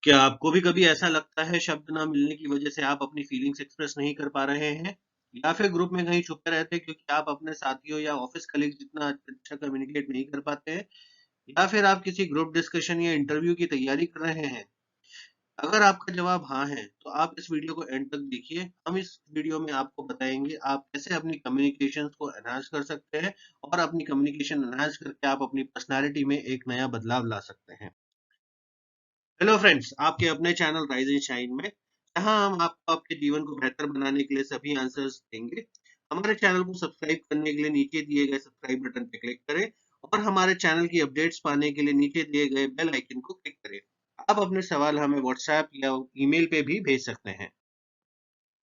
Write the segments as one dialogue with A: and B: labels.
A: क्या आपको भी कभी ऐसा लगता है शब्द ना मिलने की वजह से आप अपनी फीलिंग्स एक्सप्रेस नहीं कर पा रहे हैं? या फिर ग्रुप में कहीं छुपे रहते हैं क्योंकि आप अपने साथियों या ऑफिस कलीग्स जितना अच्छा कम्युनिकेट नहीं कर पाते हैं? या फिर आप किसी ग्रुप डिस्कशन या इंटरव्यू की तैयारी कर रहे हैं? अगर आपका जवाब हाँ है, तो आप इस वीडियो को एंड तक देखिए। हम इस वीडियो में आपको बताएंगे आप कैसे अपनी कम्युनिकेशन को एनहांस कर सकते हैं और अपनी कम्युनिकेशन एनहांस करके आप अपनी पर्सनैलिटी में एक नया बदलाव ला सकते हैं। हेलो फ्रेंड्स, आपके अपने चैनल राइज एंड शाइन में जहां हम आपको आपके जीवन को बेहतर बनाने के लिए सभी आंसर्स देंगे। हमारे चैनल को सब्सक्राइब करने के लिए नीचे दिए गए सब्सक्राइब बटन पर क्लिक करें और हमारे चैनल की अपडेट्स पाने के लिए नीचे दिए गए बेल आइकन को क्लिक करें। आप अपने सवाल हमें व्हाट्सएप या ईमेल पे भी भेज सकते हैं।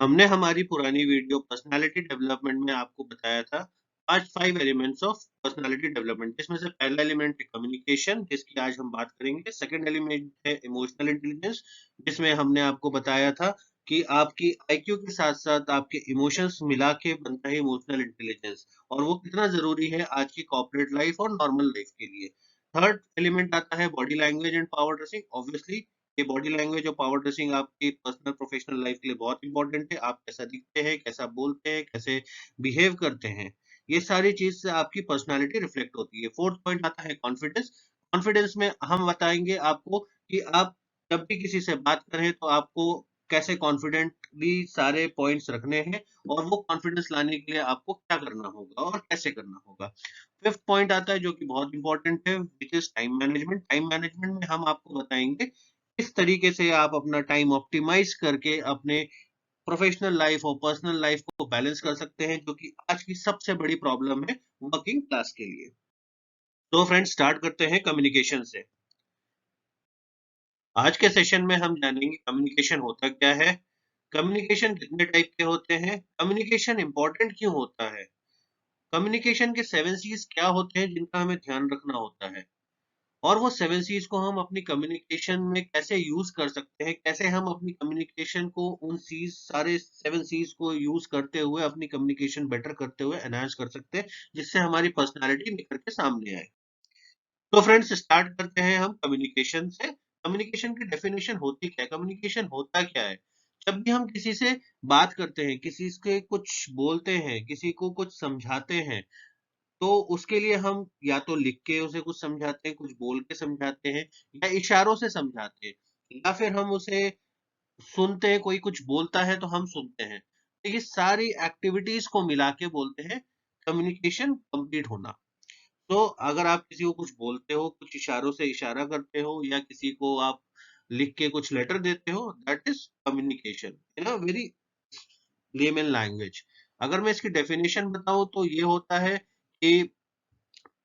A: हमने हमारी पुरानी वीडियो पर्सनालिटी डेवलपमेंट में आपको बताया था आज 5 एलिमेंट्स ऑफ पर्सनालिटी डेवलपमेंट, जिसमें से पहला एलिमेंट है कम्युनिकेशन, जिसकी आज हम बात करेंगे। सेकंड एलिमेंट है इमोशनल इंटेलिजेंस, जिसमें हमने आपको बताया था कि आपकी आईक्यू के साथ साथ आपके इमोशंस मिला के बनता है इमोशनल इंटेलिजेंस, और वो कितना जरूरी है आज की कॉर्पोरेट लाइफ और नॉर्मल लाइफ के लिए। थर्ड एलिमेंट आता है body language and power dressing. Obviously ये बॉडी लैंग्वेज और पावर ड्रेसिंग आपकी पर्सनल प्रोफेशनल लाइफ के लिए बहुत इंपॉर्टेंट है। आप कैसा दिखते हैं, कैसा बोलते हैं, कैसे बिहेव करते हैं, ये सारी चीज से आपकी पर्सनालिटी रिफ्लेक्ट होती है। फोर्थ पॉइंट आता है कॉन्फिडेंस। कॉन्फिडेंस में हम बताएंगे आपको कि आप जब भी किसी से बात करें तो आपको कैसे कॉन्फिडेंटली सारे पॉइंट्स रखने हैं और वो कॉन्फिडेंस लाने के लिए आपको क्या करना होगा और कैसे करना होगा। फिफ्थ पॉइंट आता है जो कि बहुत इंपॉर्टेंट है, which is time management. Time management में हम आपको बताएंगे किस तरीके से आप अपना टाइम ऑप्टिमाइज करके अपने प्रोफेशनल लाइफ और पर्सनल लाइफ को बैलेंस कर सकते हैं, जो कि आज की सबसे बड़ी प्रॉब्लम है वर्किंग क्लास के लिए। तो फ्रेंड्स, स्टार्ट करते हैं कम्युनिकेशन से। आज के सेशन में हम जानेंगे कम्युनिकेशन होता क्या है, कम्युनिकेशन कितने टाइप के होते हैं, कम्युनिकेशन इंपॉर्टेंट क्यों होता है, कम्युनिकेशन के 7 C's क्या होते हैं जिनका हमें ध्यान रखना होता है, और वो 7 C's को हम अपनी कम्युनिकेशन में कैसे यूज कर सकते हैं, कैसे हम अपनी कम्युनिकेशन को उन सीज सारे 7 C's को यूज करते हुए अपनी कम्युनिकेशन बेटर करते हुए एनहांस कर सकते हैं, जिससे हमारी पर्सनालिटी निखर के सामने आए। तो फ्रेंड्स, स्टार्ट करते हैं हम कम्युनिकेशन से। कम्युनिकेशन की डेफिनेशन होती क्या है, कम्युनिकेशन होता क्या है? जब भी हम किसी से बात करते हैं, किसी से कुछ बोलते हैं, किसी को कुछ समझाते हैं, तो उसके लिए हम या तो लिख के उसे कुछ समझाते हैं, कुछ बोल के समझाते हैं, या इशारों से समझाते हैं, या फिर हम उसे सुनते हैं, कोई कुछ बोलता है तो हम सुनते हैं। तो ये सारी एक्टिविटीज को मिला के बोलते हैं कम्युनिकेशन कंप्लीट होना। तो अगर आप किसी को कुछ बोलते हो, कुछ इशारों से इशारा करते हो, या किसी को आप लिख के कुछ लेटर देते हो, that is communication in a very layman language. अगर मैं इसकी डेफिनेशन बताऊं तो ये होता है कि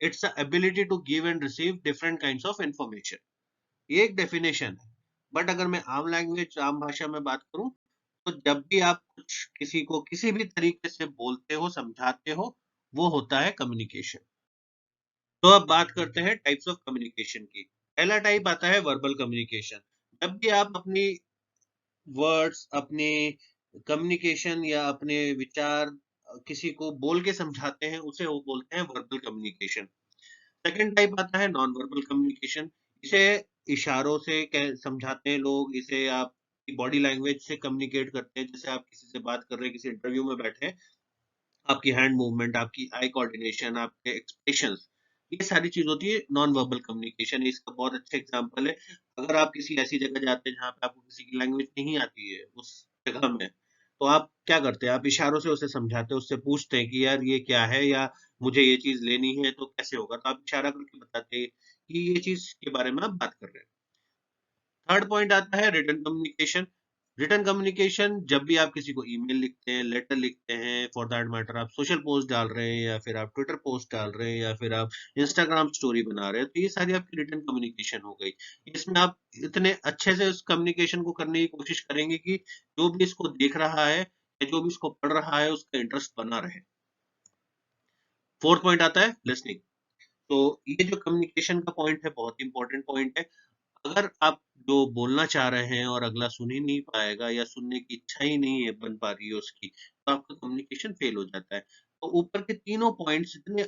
A: it's the ability to give and receive different kinds of information. ये एक डेफिनेशन है। बट अगर मैं आम लैंग्वेज, आम भाषा में बात करूं, तो जब भी आप कुछ किसी को किसी भी तरीके से बोलते हो, समझाते हो, वो होता है कम्युनिकेशन। तो अब बात करते हैं टाइप्स ऑफ कम्युनिकेशन की। पहला टाइप आता है वर्बल कम्युनिकेशन। जब भी आप अपनी वर्ड्स, अपने कम्युनिकेशन या अपने विचार किसी को बोल के समझाते हैं, उसे वो बोलते हैं वर्बल कम्युनिकेशन। सेकंड टाइप आता है नॉन वर्बल कम्युनिकेशन। इसे इशारों से समझाते हैं लोग, इसे आप बॉडी लैंग्वेज से कम्युनिकेट करते हैं। जैसे आप किसी से बात कर रहे हैं, किसी इंटरव्यू में बैठे हैं, आपकी हैंड मूवमेंट, आपकी आई कोऑर्डिनेशन, आपके एक्सप्रेशंस, ये सारी चीज होती है नॉन वर्बल कम्युनिकेशन। इसका बहुत अच्छा एग्जांपल है, अगर आप किसी ऐसी जगह जाते हैं जहाँ पे आपको किसी की लैंग्वेज नहीं आती है उस जगह में, तो आप क्या करते हैं, आप इशारों से उसे समझाते हैं, उससे पूछते हैं कि यार ये क्या है, या मुझे ये चीज लेनी है तो कैसे होगा, तो आप इशारा करके बताते हैं कि ये चीज के बारे में आप बात कर रहे हैं। थर्ड पॉइंट आता है रिटन कम्युनिकेशन। रिटन कम्युनिकेशन, जब भी आप किसी को ईमेल लिखते हैं, लेटर लिखते हैं, फॉर दैट मैटर आप सोशल पोस्ट डाल रहे हैं, या फिर आप ट्विटर पोस्ट डाल रहे हैं, या फिर आप इंस्टाग्राम स्टोरी बना रहे हैं, तो ये सारी आपकी रिटन कम्युनिकेशन हो गई। इसमें आप इतने अच्छे से उस कम्युनिकेशन को करने की कोशिश करेंगे कि जो भी इसको देख रहा है या जो भी इसको पढ़ रहा है उसका इंटरेस्ट बना रहे। फोर्थ पॉइंट आता है लिसनिंग। तो ये जो कम्युनिकेशन का पॉइंट है, बहुत इंपॉर्टेंट पॉइंट है। अगर आप जो बोलना चाह रहे हैं और अगला सुन ही नहीं पाएगा, या सुनने की इच्छा ही नहीं है बन पा रही है उसकी, तो आपका कम्युनिकेशन फेल हो जाता है। तो ऊपर के तीनों पॉइंट्स जितने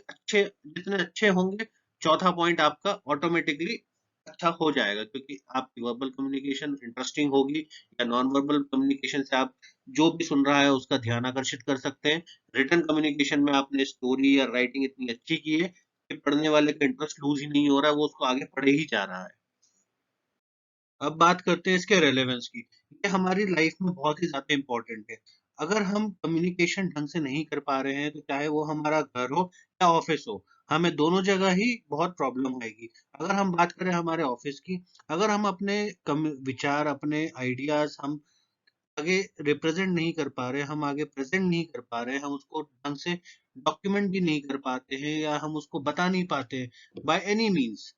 A: अच्छे होंगे, चौथा पॉइंट आपका ऑटोमेटिकली अच्छा हो जाएगा, क्योंकि आपकी वर्बल कम्युनिकेशन इंटरेस्टिंग होगी या नॉन वर्बल कम्युनिकेशन से आप जो भी सुन रहा है उसका ध्यान आकर्षित कर सकते हैं। रिटन कम्युनिकेशन में आपने स्टोरी या राइटिंग इतनी अच्छी की है कि पढ़ने वाले का इंटरेस्ट लूज़ ही नहीं हो रहा है, वो उसको आगे पढ़े ही जा रहा है। अब बात करते हैं इसके रेलेवेंस की। ये हमारी लाइफ में बहुत ही ज़्यादा इम्पोर्टेंट है। अगर हम कम्युनिकेशन ढंग से नहीं कर पा रहे हैं, तो चाहे वो हमारा घर हो या ऑफ़िस हो, हमें दोनों जगह ही बहुत प्रॉब्लम आएगी। अगर हम बात करें हमारे ऑफ़िस की, अगर हम अपने विचार, अपने आइडियाज़ हम आगे रिप्रेजेंट नहीं कर पा रहे, हम आगे प्रेज़ेंट नहीं कर पा रहे, हम उसको ढंग से डॉक्यूमेंट भी नहीं कर पाते हैं या हम उसको बता नहीं पाते बाय एनी मीन्स,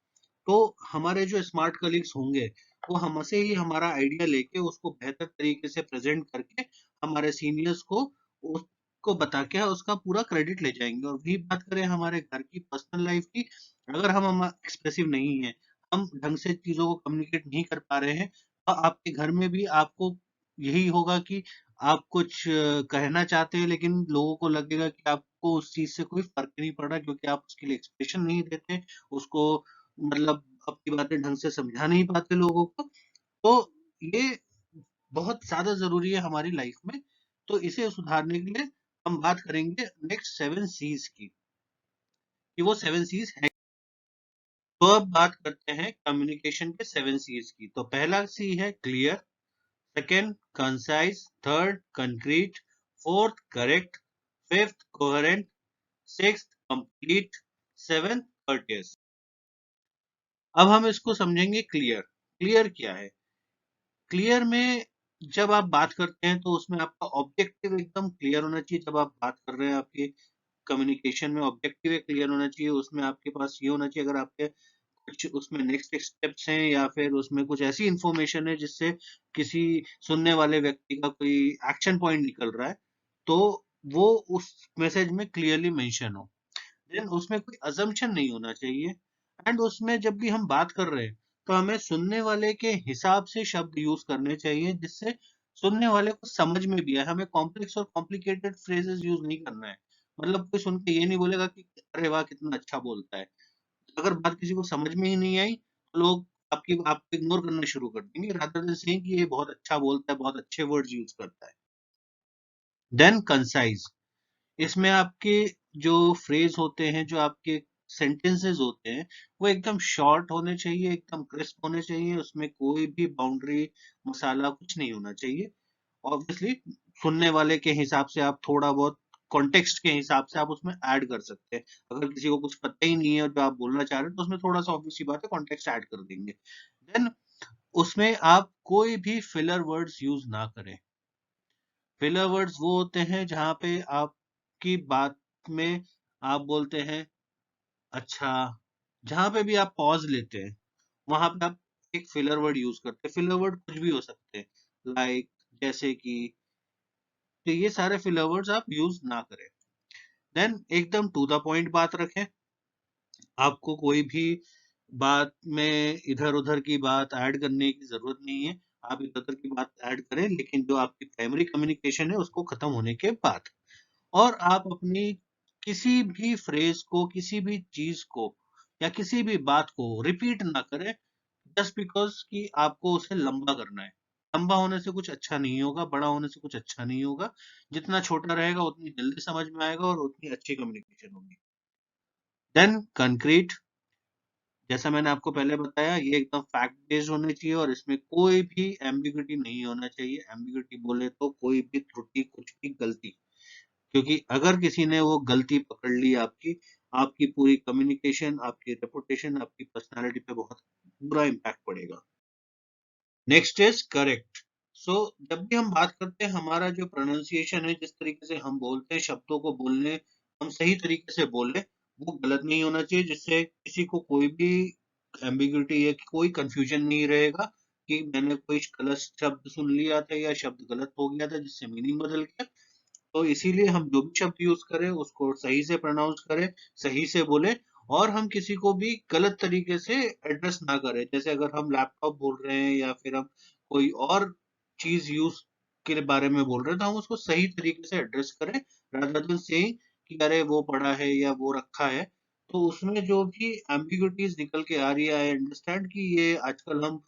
A: तो हमारे जो स्मार्ट कलीग्स होंगे, वो हमसे ही हमारा आइडिया लेके उसको बेहतर तरीके से प्रेज़ेंट करके हमारे सीनियर्स को उसको बता के उसका पूरा क्रेडिट ले जाएँगे। और वही बात करें हमारे घर की पर्सनल लाइफ़ की, अगर हम एक्सप्रेसिव नहीं हैं, हम ढंग से चीज़ों को कम्युनिकेट नहीं कर पा रहे हैं, तो आपके घर में भी आपको यही होगा कि आप कुछ कहना चाहते हैं, लेकिन लोगों को लगेगा कि आपको उस चीज़ से कोई फ़र्क नहीं पड़ रहा, क्योंकि आप उसके लिए एक्सप्रेशन नहीं देते, उसको मतलब आपकी बातें ढंग से समझा नहीं पाते लोगों को। तो ये बहुत ज़्यादा ज़रूरी है हमारी लाइफ़ में। तो इसे सुधारने के लिए हम बात करेंगे नेक्स्ट 7 सीज़ की, कि वो 7 सीज़ हैं। तो अब बात करते हैं कम्युनिकेशन के 7 सीज़ की। तो पहला सी है clear, second concise, third concrete, fourth correct, fifth coherent, sixth complete, seventh courteous। अब हम इसको समझेंगे क्लियर। क्लियर क्या है? क्लियर में जब आप बात करते हैं तो उसमें आपका ऑब्जेक्टिव एकदम क्लियर होना चाहिए। जब आप बात कर रहे हैं, आपके कम्युनिकेशन में ऑब्जेक्टिव क्लियर होना चाहिए। उसमें आपके पास ये होना चाहिए, अगर आपके कुछ उसमें नेक्स्ट स्टेप्स हैं या फिर उसमें कुछ ऐसी इंफॉर्मेशन है जिससे किसी सुनने वाले व्यक्ति का कोई एक्शन पॉइंट निकल रहा है, तो वो उस मैसेज में क्लियरली मेंशन हो। देन उसमें कोई अजम्पशन नहीं होना चाहिए। एंड उसमें जब भी हम बात कर रहे हैं, तो हमें सुनने वाले के हिसाब से शब्द यूज करने चाहिए, जिससे सुनने वाले को समझ में भी आए। हमें कॉम्प्लेक्स और कॉम्प्लिकेटेड फ्रेजेस यूज नहीं करना है। मतलब कोई सुन के ये नहीं बोलेगा कि अरे वाह कितना अच्छा बोलता है। अगर बात किसी को समझ में ही नहीं आई, तो लोग आपको इग्नोर करना शुरू कर देंगे, रादर देन सेइंग कि ये बहुत अच्छा बोलता है, बहुत अच्छे वर्ड्स यूज करता है। देन कंसाइज, इसमें आपके जो फ्रेज होते हैं, जो आपके सेंटेंसेस होते हैं, वो एकदम शॉर्ट होने चाहिए, एकदम क्रिस्प होने चाहिए। उसमें कोई भी बाउंड्री, मसाला कुछ नहीं होना चाहिए। ऑब्वियसली सुनने वाले के हिसाब से आप थोड़ा बहुत कॉन्टेक्स्ट के हिसाब से आप उसमें ऐड कर सकते हैं। अगर किसी को कुछ पता ही नहीं है और जो आप बोलना चाह रहे हैं, तो उसमें थोड़ा सा ऑब्वियस सी बात है कॉन्टेक्स्ट ऐड कर देंगे। देन उसमें आप कोई भी फिलर वर्ड्स यूज ना करें। फिलर वर्ड्स वो होते हैं जहाँ पे आपकी बात में आप बोलते हैं अच्छा, जहाँ पे भी आप पॉज लेते हैं, वहां पे आप एक फिलर वर्ड यूज करते हैं। फिलर वर्ड कुछ भी हो सकते हैं, लाइक, जैसे कि, तो ये सारे फिलर वर्ड्स आप यूज ना करें। देन एकदम टू द पॉइंट बात रखें। आपको कोई भी बात में इधर-उधर की बात ऐड करने की ज़रूरत नहीं है। आप इधर-उधर की बात ऐड करें, लेकिन जो आपकी प्राइमरी कम्युनिकेशन है उसको खत्म होने के बाद। और आप अपनी किसी भी फ्रेज़ को, किसी भी चीज़ को या किसी भी बात को रिपीट ना करें, जस्ट बिकॉज़ कि आपको उसे लंबा करना है। लंबा होने से कुछ अच्छा नहीं होगा, बड़ा होने से कुछ अच्छा नहीं होगा। जितना छोटा रहेगा उतनी जल्दी समझ में आएगा और उतनी अच्छी कम्युनिकेशन होगी। देन कंक्रीट, जैसा मैंने आपको पहले बताया, ये एकदम फैक्ट बेस्ड होने चाहिए और इसमें कोई भी एम्बिग्यूटी नहीं होना चाहिए। एम्बिग्यूटी बोले तो कोई भी त्रुटि, कुछ भी गलती, क्योंकि अगर किसी ने वो गलती पकड़ ली आपकी, आपकी पूरी कम्युनिकेशन, आपकी रेपुटेशन, आपकी पर्सनैलिटी पे बहुत बुरा इम्पैक्ट पड़ेगा। Next is correct. सो जब भी हम बात करते हैं, हमारा जो प्रोनाउंसिएशन है, जिस तरीके से हम बोलते हैं, शब्दों को बोलने, हम सही तरीके से बोले, वो गलत नहीं होना चाहिए, जिससे किसी को कोई भी एम्बिग्यूटी या कोई कंफ्यूजन नहीं रहेगा कि मैंने कोई गलत शब्द सुन लिया था या शब्द गलत हो गया था जिससे मीनिंग बदल गया। तो इसीलिए हम जो भी शब्द यूज करें उसको सही से प्रोनाउंस करें, सही से बोले, और हम किसी को भी गलत तरीके से एड्रेस ना करें। जैसे अगर हम लैपटॉप बोल रहे हैं या फिर हम कोई और चीज यूज के बारे में बोल रहे हैं, तो हम उसको सही तरीके से एड्रेस करें, रादर देन सेइंग कि अरे वो पड़ा है या वो रखा है। तो उसमें जो भी एम्बिग्यूटीज निकल के आ रही है, आई अंडरस्टैंड कि ये आजकल हम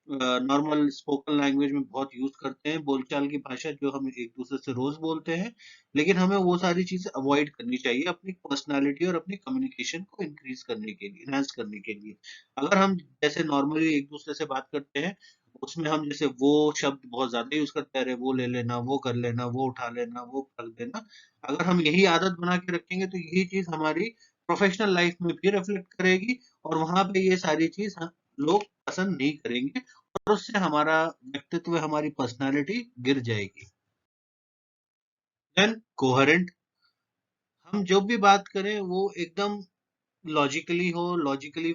A: नॉर्मल स्पोकन लैंग्वेज में बहुत यूज करते हैं, बोलचाल की भाषा जो हम एक दूसरे से रोज बोलते हैं, लेकिन हमें वो सारी चीजें अवॉइड करनी चाहिए अपनी पर्सनालिटी और अपनी कम्युनिकेशन को इंक्रीज करने के लिए, एनहांस करने के लिए। अगर हम जैसे नॉर्मली एक दूसरे से बात करते हैं, उसमें हम जैसे वो शब्द बहुत ज्यादा यूज करते हैं, अरे वो ले लेना, वो कर लेना, वो उठा लेना, वो रख देना, अगर हम यही आदत बना के रखेंगे तो यही चीज हमारी प्रोफेशनल लाइफ में भी रिफ्लेक्ट करेगी, और वहां पे ये सारी चीज लोग पसंद नहीं करेंगे, और उससे हमारा व्यक्तित्व, हमारी पर्सनालिटी गिर जाएगी। देन कोहेरेंट, हम जो भी बात करें वो एकदम लॉजिकली हो, लॉजिकली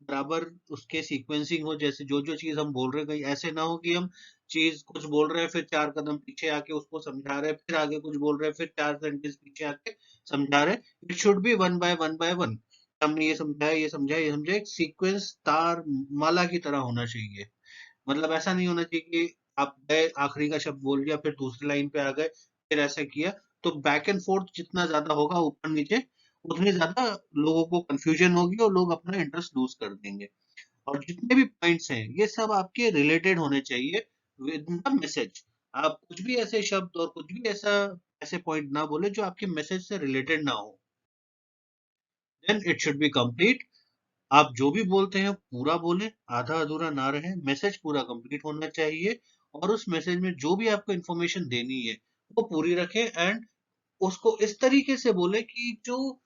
A: बराबर उसके सीक्वेंसिंग हो, जैसे जो जो चीज हम बोल रहे हैं कहीं ऐसे ना हो कि हम चीज कुछ बोल रहे हैं फिर 4 कदम पीछे आके उसको समझा रहे हैं, फिर आगे कुछ बोल रहे हैं फिर 4 सेंटेंस पीछे आके समझा रहे हैं। It should B one by one by one, हमने ये समझाया, ये समझाया, ये समझाया, एक सीक्वेंस तार माला की तरह होना चाहिए। मतलब ऐसा नहीं होना चाहिए कि आप गए आखिरी का शब्द बोल दिया फिर दूसरी लाइन पे आ गए फिर ऐसा किया, तो बैक एंड फोर्थ जितना ज्यादा होगा ऊपर नीचे, उतनी ज्यादा लोगों को कंफ्यूजन होगी और लोग अपना इंटरेस्ट लूज कर देंगे। और जितने भी पॉइंट्स हैं ये सब आपके रिलेटेड होने चाहिए विद द मैसेज। आप कुछ भी ऐसे शब्द और कुछ भी ऐसा ऐसे पॉइंट ना बोले जो आपके मैसेज से रिलेटेड ना हो। Then it should be complete, आप जो भी बोलते हैं पूरा बोलें, आधा अधूरा ना रहे, मैसेज पूरा कंप्लीट होना चाहिए, और उस मैसेज में जो भी आपको इन्फॉर्मेशन देनी है वो पूरी रखें, एंड उसको इस तरीके से बोले कि जो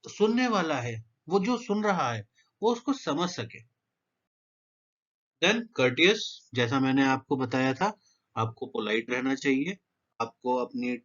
A: सुनने वाला है, वो जो सुन रहा है, वो उसको समझ सके। देन कर्टियस, जैसा मैंने आपको बताया था, आपको पोलाइट रहना चाहिए, आपको अपनी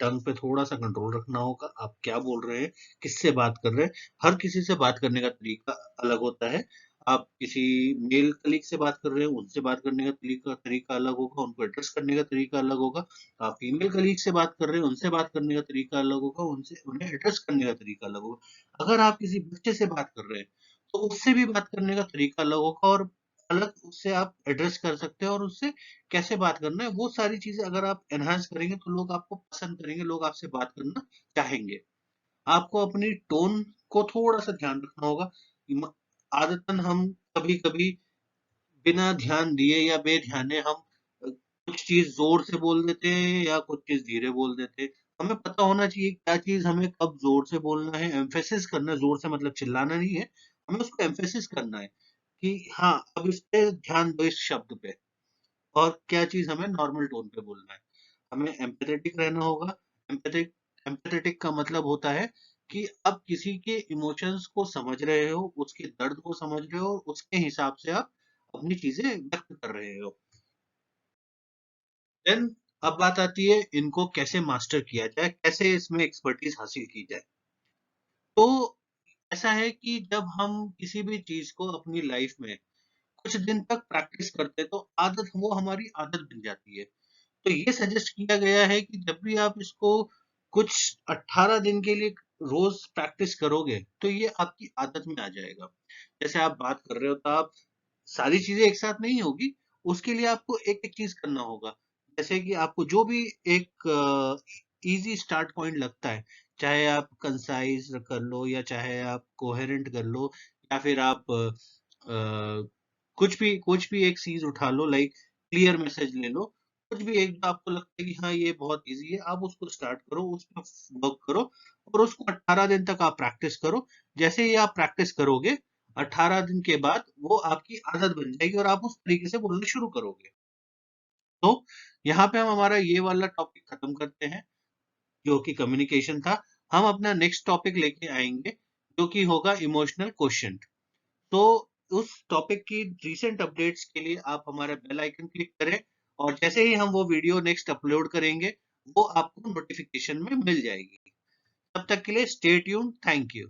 A: टंग पे थोड़ा सा कंट्रोल रखना होगा, आप क्या बोल रहे हैं, किससे बात कर रहे हैं। हर किसी से बात करने का तरीका अलग होता है। आप किसी मेल कलीग से बात कर रहे हैं, उनसे बात करने का तरीका तरीका अलग होगा, उनको एड्रेस करने का तरीका अलग होगा। आप फीमेल कलीग से बात कर रहे हैं, उनसे बात करने का तरीका अलग होगा, उनसे उन्हें एड्रेस करने का तरीका अलग होगा। अगर आप किसी बच्चे से बात कर रहे हैं तो उससे भी बात करने का तरीका अलग होगा, और अलग उससे आप एड्रेस कर सकते हैं, और उससे कैसे बात करना है, वो सारी चीजें अगर आप एनहांस करेंगे तो लोग आपको पसंद करेंगे, लोग आपसे बात करना चाहेंगे। आपको अपनी टोन को थोड़ा सा ध्यान रखना होगा। आदतन हम कभी कभी बिना ध्यान दिए या बेध्याने हम कुछ चीज जोर से बोल देते हैं या कुछ चीज धीरे बोल देते हैं। हमें पता होना चाहिए क्या चीज हमें कब जोर से बोलना है, एम्फेसिस करना है, जोर से मतलब चिल्लाना नहीं है, हमें उसको एम्फेसिस करना है कि हाँ अब इस पे ध्यान दो, इस शब्द पे, और क्या चीज हमें नॉर्मल टोन पे बोलना है। हमें एम्पैथेटिक रहना होगा। एम्पैथिक एम्पैथेटिक का मतलब होता है कि आप किसी के इमोशंस को समझ रहे हो, उसके दर्द को समझ रहे हो, उसके हिसाब से आप अपनी चीजें व्यक्त कर रहे हो। देन अब बात आती है इनको कैसे मास्टर किया जाए, कैसे इसमें एक्सपर्टीज हासिल की जाए। तो ऐसा है कि जब हम किसी भी चीज को अपनी लाइफ में कुछ दिन तक प्रैक्टिस करते हैं तो आदत, वो हमारी आदत बन जाती है। तो ये सजेस्ट किया गया है कि जब भी आप इसको कुछ 18 दिन के लिए रोज प्रैक्टिस करोगे तो ये आपकी आदत में आ जाएगा। जैसे आप बात कर रहे हो तो आप सारी चीजें एक साथ नहीं होगी, उसके लिए आपको एक एक चीज करना होगा। जैसे कि आपको जो भी एक इजी स्टार्ट पॉइंट लगता है, चाहे आप कंसाइज कर लो या चाहे आप कोहेरेंट कर लो, या फिर आप कुछ भी एक चीज उठा लो, लाइक क्लियर मैसेज ले लो, कुछ भी एक जो आपको लगता है कि हाँ ये बहुत इजी है, आप उसको स्टार्ट करो, उस पर वर्क करो, और उसको 18 दिन तक आप प्रैक्टिस करो। जैसे ही आप प्रैक्टिस करोगे 18 दिन के बाद वो आपकी आदत बन जाएगी और आप उस तरीके से बोलना शुरू करोगे। तो यहाँ पे हम हमारा ये वाला टॉपिक खत्म करते हैं जो कि कम्युनिकेशन था। हम अपना नेक्स्ट टॉपिक लेके आएंगे जो कि होगा इमोशनल क्वोशिएंट। तो उस टॉपिक की रिसेंट अपडेट्स के लिए आप हमारा बेल आइकन क्लिक करें, और जैसे ही हम वो वीडियो नेक्स्ट अपलोड करेंगे वो आपको नोटिफिकेशन में मिल जाएगी। तब तक के लिए स्टे ट्यून्ड, थैंक यू।